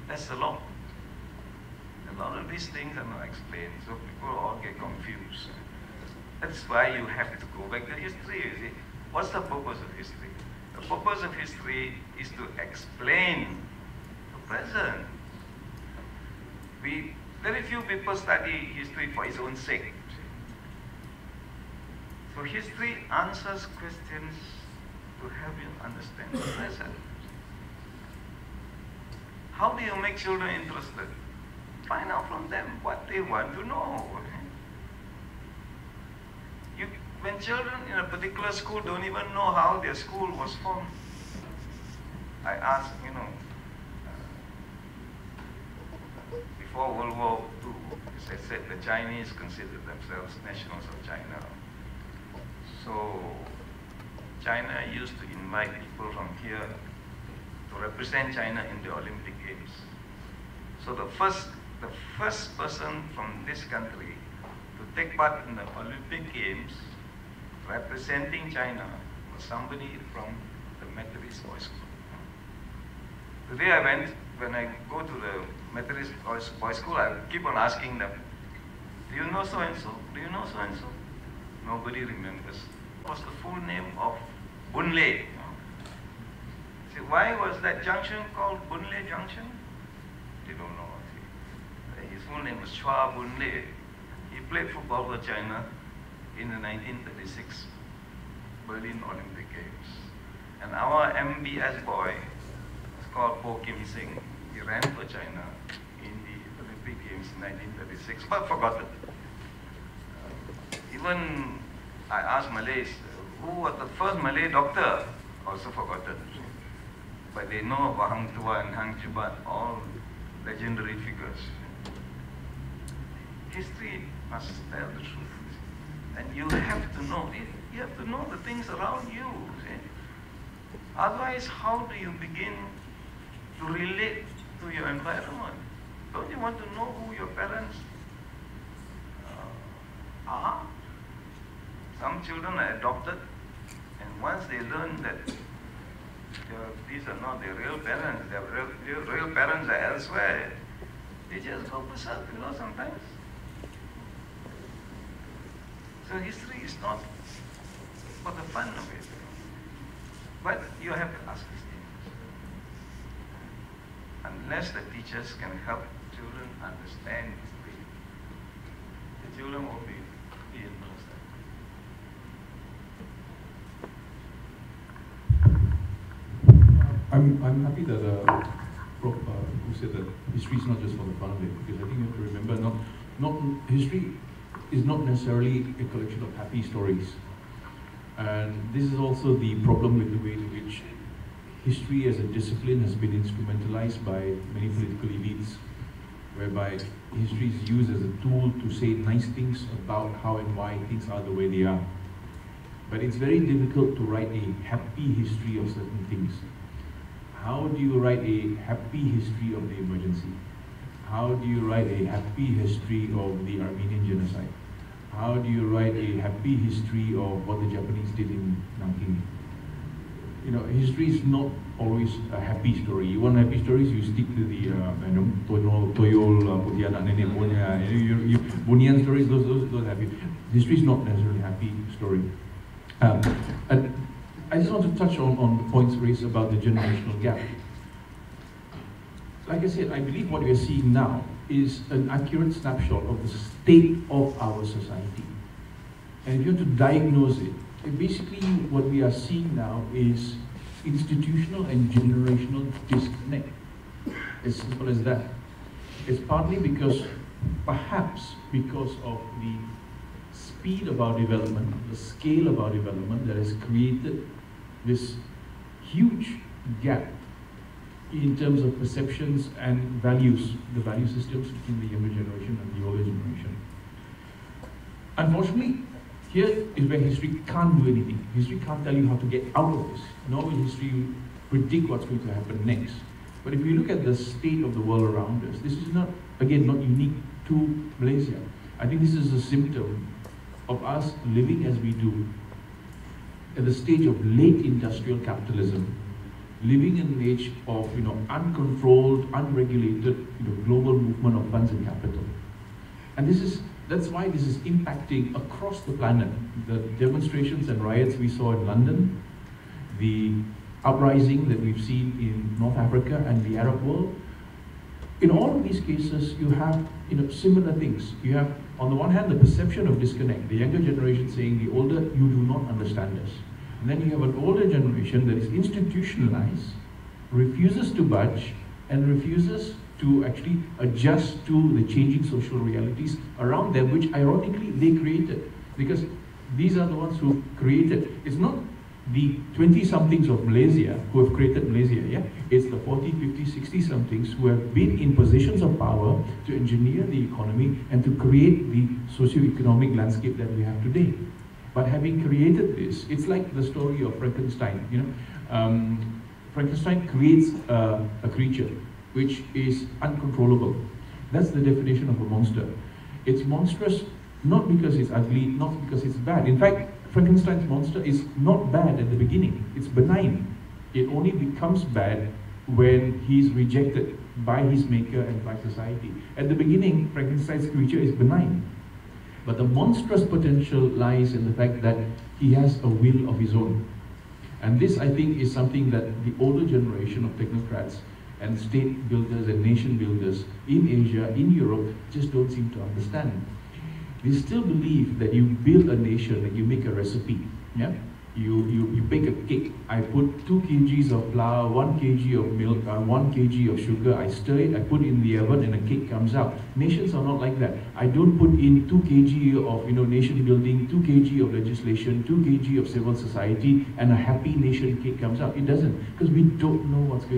That's the law. A lot of these things are not explained, so people all get confused. That's why you have to go back to history, you see. What's the purpose of history? The purpose of history is to explain the present. Very few people study history for its own sake. So history answers questions to help you understand the present. How do you make children interested? Find out from them what they want to know. When children in a particular school don't even know how their school was formed, I asked, before World War II, as I said, the Chinese considered themselves nationals of China. So China used to invite people from here to represent China in the Olympic Games. So the first person from this country to take part in the Olympic Games representing China was somebody from the Methodist Boys School. Today when I go to the Methodist Boys School, I keep on asking them, do you know so-and-so? Do you know so-and-so? Nobody remembers. What's the full name of Boon Lay? See, why was that junction called Boon Lay Junction? They don't know. See. His full name was Chua Boon Lay. He played football for China in the 1936 Berlin Olympic Games. And our MBS boy is called Po Kim Sing. He ran for China in the Olympic Games in 1936, but forgotten. Even I asked Malays, who was the first Malay doctor? Also forgotten. But they know about Hang Tuan, Hang Chubat, all legendary figures. History must tell the truth. And you have to know it. You have to know the things around you. See? Otherwise, how do you begin to relate to your environment? Don't you want to know who your parents are? Some children are adopted, and once they learn that these are not their real parents, their real parents are elsewhere, they just go berserk, sometimes. So history is not for the fun of it. But you have to ask these things. Unless the teachers can help children understand history, the children will be interested. I'm happy that Prof who said that history is not just for the fun of it, because I think you have to remember not history is not necessarily a collection of happy stories. And this is also the problem with the way in which history as a discipline has been instrumentalized by many political elites, whereby history is used as a tool to say nice things about how and why things are the way they are. But it's very difficult to write a happy history of certain things. How do you write a happy history of the emergency? How do you write a happy history of the Armenian genocide? How do you write a happy history of what the Japanese did in Nanking? History is not always a happy story. You want happy stories, you stick to the Toyol, Putianak, Nenek Monya, Bunyan stories, those are happy. History is not necessarily a happy story. And I just want to touch on the points raised about the generational gap. Like I said, I believe what we are seeing now is an accurate snapshot of the state of our society. And if you have to diagnose it, basically what we are seeing now is institutional and generational disconnect. As simple as that. It's partly perhaps because of the speed of our development, the scale of our development that has created this huge gap in terms of perceptions and values, the value systems between the younger generation and the older generation. Unfortunately, here is where history can't do anything. History can't tell you how to get out of this, nor will history predict what's going to happen next. But if you look at the state of the world around us, this is not unique to Malaysia. I think this is a symptom of us living as we do at the stage of late industrial capitalism, living in an age of uncontrolled, unregulated global movement of funds and capital. And that's why this is impacting across the planet. The demonstrations and riots we saw in London, the uprising that we've seen in North Africa and the Arab world, in all of these cases, you have similar things. You have, on the one hand, the perception of disconnect, the younger generation saying, the older, you do not understand us. And then you have an older generation that is institutionalized, refuses to budge, and refuses to actually adjust to the changing social realities around them, which ironically they created. Because these are the ones who created. It's not the 20-somethings of Malaysia who have created Malaysia, yeah? It's the 40, 50, 60-somethings who have been in positions of power to engineer the economy and to create the socio-economic landscape that we have today. But having created this, it's like the story of Frankenstein, Frankenstein creates a creature which is uncontrollable. That's the definition of a monster. It's monstrous not because it's ugly, not because it's bad. In fact, Frankenstein's monster is not bad at the beginning. It's benign. It only becomes bad when he's rejected by his maker and by society. At the beginning, Frankenstein's creature is benign. But the monstrous potential lies in the fact that he has a will of his own. And this, I think, is something that the older generation of technocrats and state builders and nation builders in Asia, in Europe, just don't seem to understand. They still believe that you build a nation, that you make a recipe. Yeah? You bake a cake. I put 2 kgs of flour, 1 kg of milk, 1 kg of sugar. I stir it, I put it in the oven, and a cake comes out. Nations are not like that. I don't put in 2 kg of nation building, 2 kg of legislation, 2 kg of civil society, and a happy nation cake comes out. It doesn't, because we don't know what's going on.